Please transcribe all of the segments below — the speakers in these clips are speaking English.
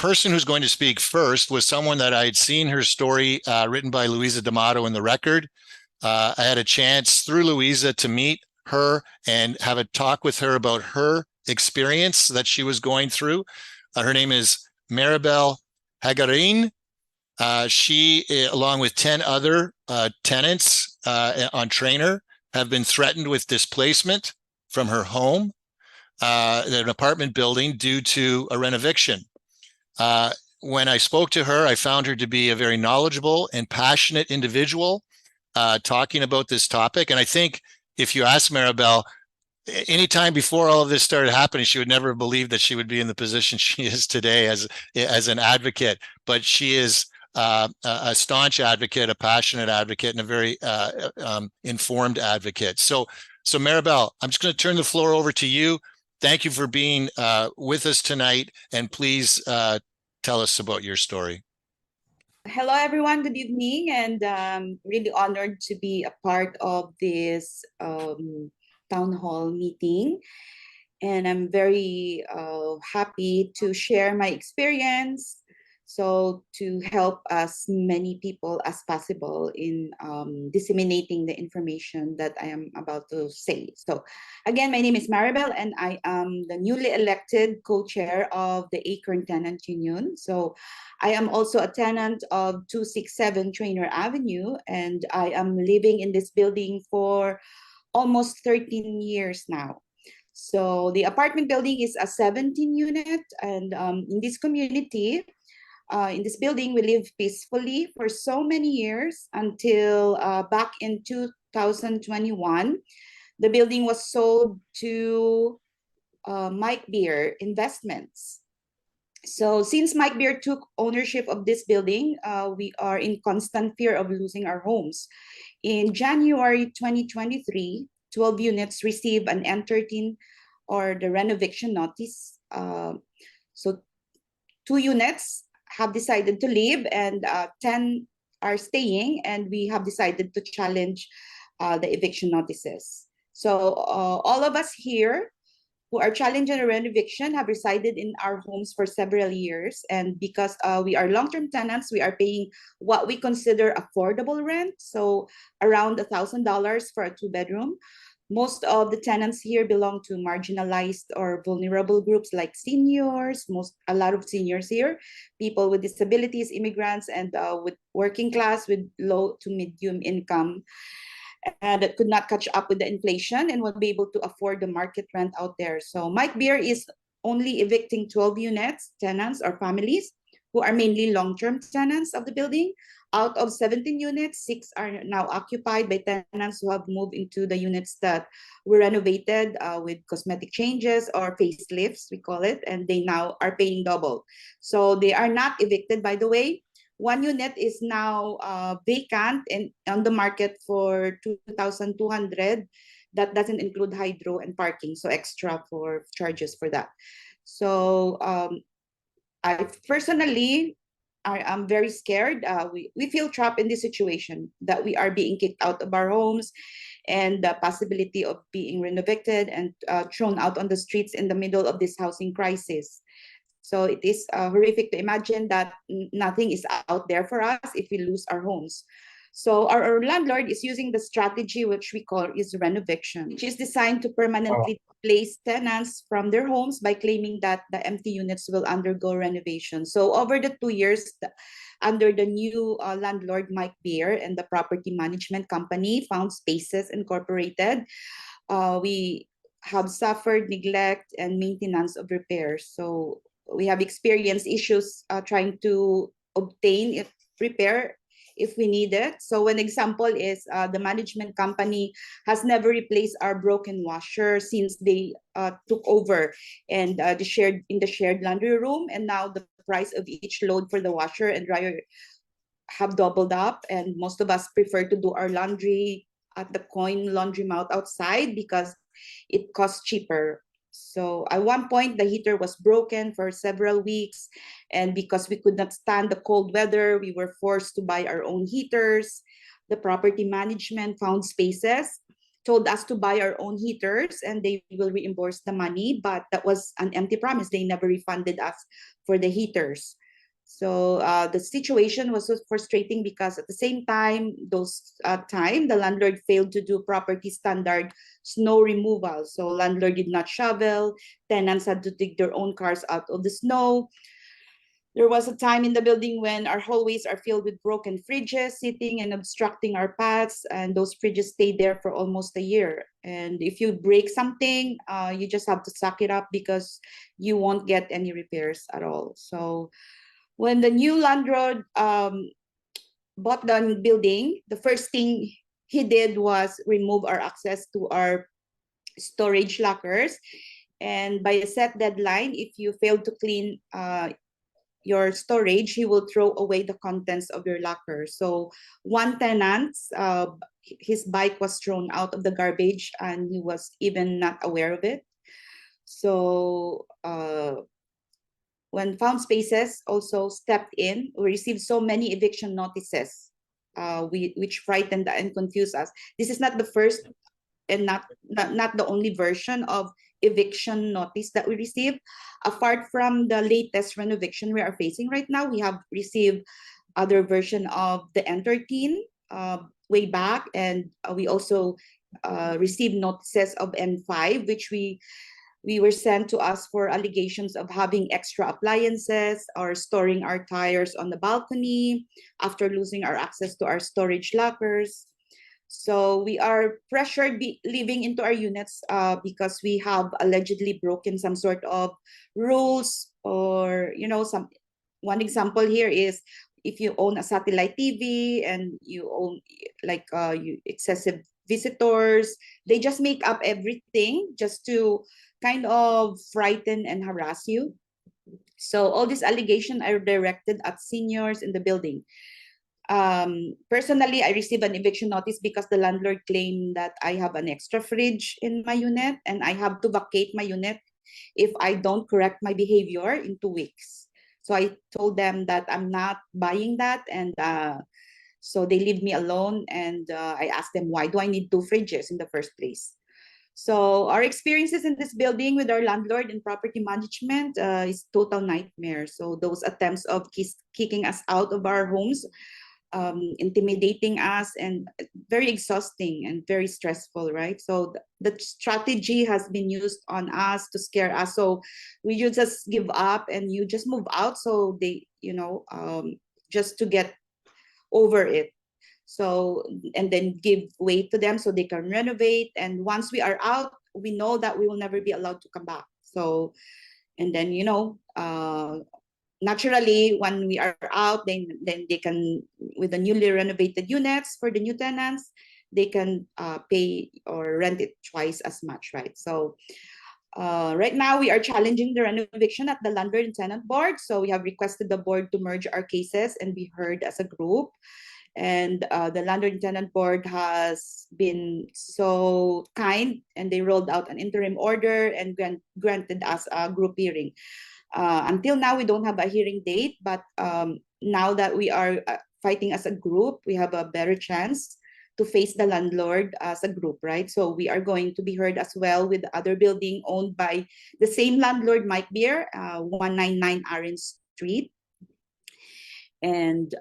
person who's going to speak first was someone that I had seen her story written by Louisa D'Amato in the Record. I had a chance through Louisa to meet her and have a talk with her about her experience that she was going through. Her name is Maribel Jagorin. She, along with 10 other tenants on Trainer, have been threatened with displacement from her home, an apartment building, due to a renoviction. When I spoke to her, I found her to be a very knowledgeable and passionate individual talking about this topic. And I think if you ask Maribel, anytime before all of this started happening, she would never have believed that she would be in the position she is today as an advocate. But she is a staunch advocate, a passionate advocate, and a very informed advocate. So Maribel, I'm just going to turn the floor over to you. Thank you for being with us tonight, and please tell us about your story. Hello, everyone. Good evening, and really honored to be a part of this town hall meeting. And I'm very happy to share my experience, so to help as many people as possible in disseminating the information that I am about to say. So again, my name is Maribel, and I am the newly elected co-chair of the Acorn Tenant Union. So I am also a tenant of 267 Trainer Avenue, and I am living in this building for almost 13 years now. So the apartment building is a 17 unit, and in this community, in this building, we lived peacefully for so many years until back in 2021. The building was sold to Mike Beer Investments. So since Mike Beer took ownership of this building, we are in constant fear of losing our homes. In January 2023, 12 units received an N13 or the renoviction notice. So 2 units have decided to leave, and 10 are staying, and we have decided to challenge the eviction notices. So all of us here who are challenging a renoviction have resided in our homes for several years, and because we are long-term tenants, we are paying what we consider affordable rent, so around $1,000 for a 2-bedroom. Most of the tenants here belong to marginalized or vulnerable groups like seniors, a lot of seniors here, people with disabilities, immigrants, and with working class with low to medium income, and that could not catch up with the inflation and won't be able to afford the market rent out there. So Mike Beer is only evicting 12 units, tenants or families who are mainly long-term tenants of the building. Out of 17 units, 6 are now occupied by tenants who have moved into the units that were renovated with cosmetic changes or facelifts, we call it, and they now are paying double. So they are not evicted, by the way. 1 unit is now vacant and on the market for $2,200. That doesn't include hydro and parking, so extra for charges for that. So I personally, I am very scared. We feel trapped in this situation that we are being kicked out of our homes, and the possibility of being renovicted and thrown out on the streets in the middle of this housing crisis. So it is horrific to imagine that nothing is out there for us if we lose our homes. So our landlord is using the strategy which we call is renoviction, which is designed to permanently displace tenants from their homes by claiming that the empty units will undergo renovation. So over the 2 years, under the new landlord Mike Beer and the property management company Found Spaces Incorporated, we have suffered neglect and maintenance of repairs. So we have experienced issues trying to obtain repair if we need it. So one example is the management company has never replaced our broken washer since they took over and in the shared laundry room, and now the price of each load for the washer and dryer have doubled up, and most of us prefer to do our laundry at the coin laundromat outside because it costs cheaper. So at one point, the heater was broken for several weeks, and because we could not stand the cold weather, we were forced to buy our own heaters. The property management Found Spaces told us to buy our own heaters and they will reimburse the money, but that was an empty promise. They never refunded us for the heaters. So the situation was so frustrating because at the same time, the landlord failed to do property standard snow removal. So landlord did not shovel, tenants had to dig their own cars out of the snow. There was a time in the building when our hallways are filled with broken fridges sitting and obstructing our paths, and those fridges stayed there for almost a year. And if you break something, you just have to suck it up because you won't get any repairs at all. So when the new landlord bought the building, the first thing he did was remove our access to our storage lockers. And by a set deadline, if you fail to clean your storage, he will throw away the contents of your locker. So one tenant, his bike was thrown out of the garbage and he was even not aware of it. So when Found Spaces also stepped in, we received so many eviction notices, which frightened and confused us. This is not the first and not the only version of eviction notice that we received. Apart from the latest renoviction we are facing right now, we have received other version of the N13 way back, and we also received notices of N5, which we were sent to us for allegations of having extra appliances or storing our tires on the balcony after losing our access to our storage lockers. So we are pressured living into our units because we have allegedly broken some sort of rules, or one example here is if you own a satellite TV and you own excessive visitors, they just make up everything just to kind of frighten and harass you. So all these allegations are directed at seniors in the building. Personally, I received an eviction notice because the landlord claimed that I have an extra fridge in my unit and I have to vacate my unit if I don't correct my behavior in 2 weeks. So I told them that I'm not buying that, and so they leave me alone, and I asked them, why do I need 2 fridges in the first place? So our experiences in this building with our landlord and property management is total nightmare. So those attempts of kicking us out of our homes, intimidating us, and very exhausting and very stressful, right? So the strategy has been used on us to scare us. So we just give up and you just move out. So they, just to get over it. So, and then give way to them so they can renovate. And once we are out, we know that we will never be allowed to come back. So, and then, naturally, when we are out, then they can, with the newly renovated units for the new tenants, they can pay or rent it twice as much, right? So right now, we are challenging the Renoviction at the Landlord and Tenant Board. So we have requested the board to merge our cases and be heard as a group. And the Landlord and Tenant Board has been so kind, and they rolled out an interim order and granted us a group hearing. Until now, we don't have a hearing date, but now that we are fighting as a group, we have a better chance to face the landlord as a group, right? So we are going to be heard as well with the other building owned by the same landlord, Mike Beer, 199 Aaron Street. And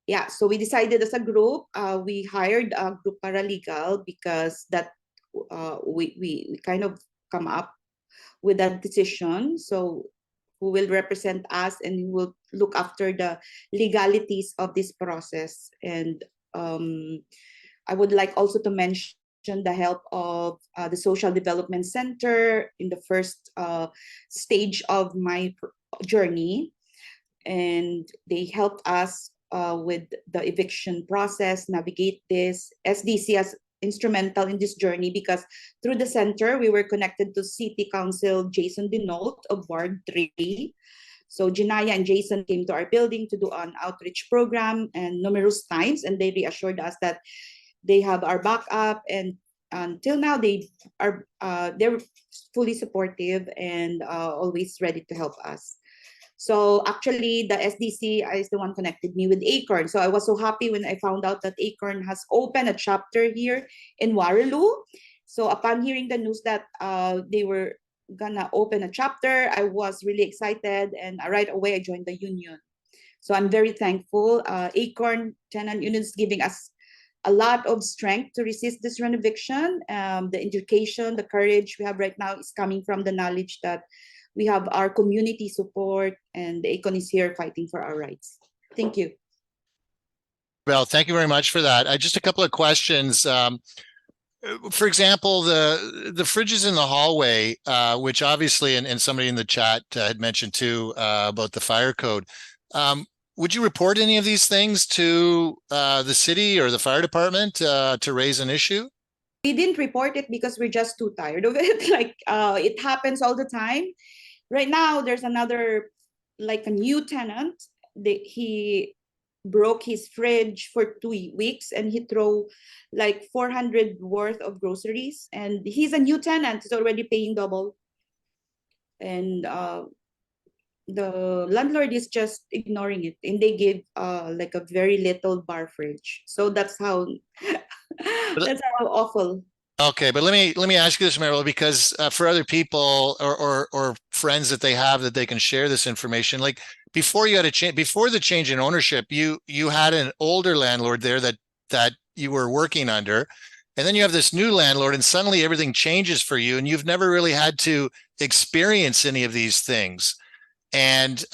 yeah, so we decided as a group, we hired a group paralegal because that we kind of come up with that decision. So who will represent us and who will look after the legalities of this process. And I would like also to mention the help of the Social Development Center in the first stage of my journey. And they helped us with the eviction process, navigate this. SDC has instrumental in this journey because through the center, we were connected to City Council Jason Dinault of Ward 3. So Janaya and Jason came to our building to do an outreach program and numerous times, and they reassured us that they have our backup, and until now they're fully supportive and always ready to help us. So actually, the SDC is the one connected me with Acorn. So I was so happy when I found out that Acorn has opened a chapter here in Waterloo. So upon hearing the news that they were gonna open a chapter, I was really excited, and right away I joined the union. So I'm very thankful. Acorn Tenant Union is giving us a lot of strength to resist this renoviction. The education, the courage we have right now is coming from the knowledge that we have our community support, and the Acorn is here fighting for our rights. Thank you. Well, thank you very much for that. Just a couple of questions. For example, the fridges in the hallway, which obviously, and somebody in the chat had mentioned too about the fire code. Would you report any of these things to the city or the fire department to raise an issue? We didn't report it because we're just too tired of it. Like it happens all the time. Right now, there's another, like a new tenant. He broke his fridge for 2 weeks, and he threw like 400 worth of groceries. And he's a new tenant. He's already paying double. And the landlord is just ignoring it, and they give like a very little bar fridge. So that's how that's how awful. Okay, but let me ask you this, Maribel, because for other people or friends that they have that they can share this information, like before you had a change, before the change in ownership, you had an older landlord there that you were working under, and then you have this new landlord, and suddenly everything changes for you, and you've never really had to experience any of these things. And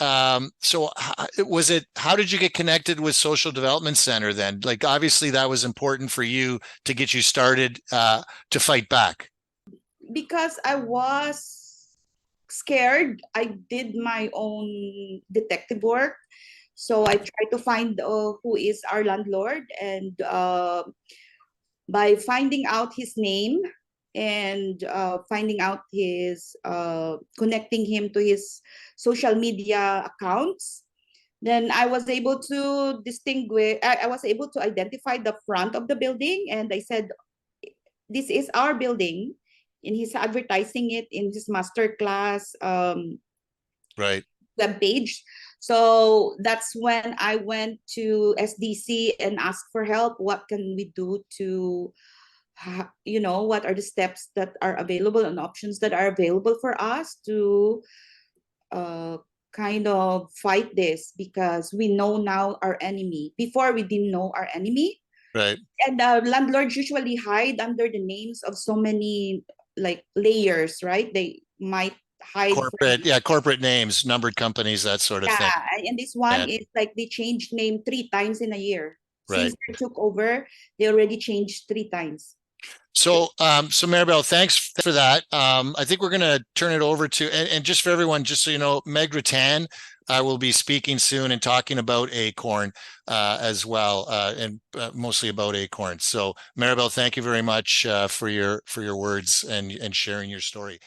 so was it, how did you get connected with Social Development Center then? Like, obviously that was important for you to get you started to fight back. Because I was scared, I did my own detective work. So I tried to find who is our landlord, and by finding out his name, and finding out his connecting him to his social media accounts, then I was able to distinguish, I was able to identify the front of the building, and I said, this is our building, and he's advertising it in his master class Right. web page. So that's when I went to SDC and asked for help. What can we do to, what are the steps that are available and options that are available for us to kind of fight this, because we know now our enemy. Before, we didn't know our enemy. Right. And landlords usually hide under the names of so many like layers, right? They might hide Corporate names, numbered companies, that sort of thing. and this one And is like they changed name 3 times in a year. right. Since they took over, they already changed 3 times. So, so Maribel, thanks for that. I think we're going to turn it over to, and just for everyone, just so you know, Meg Rattan will be speaking soon and talking about Acorn as well, and mostly about Acorn. So, Maribel, thank you very much for your words and sharing your story.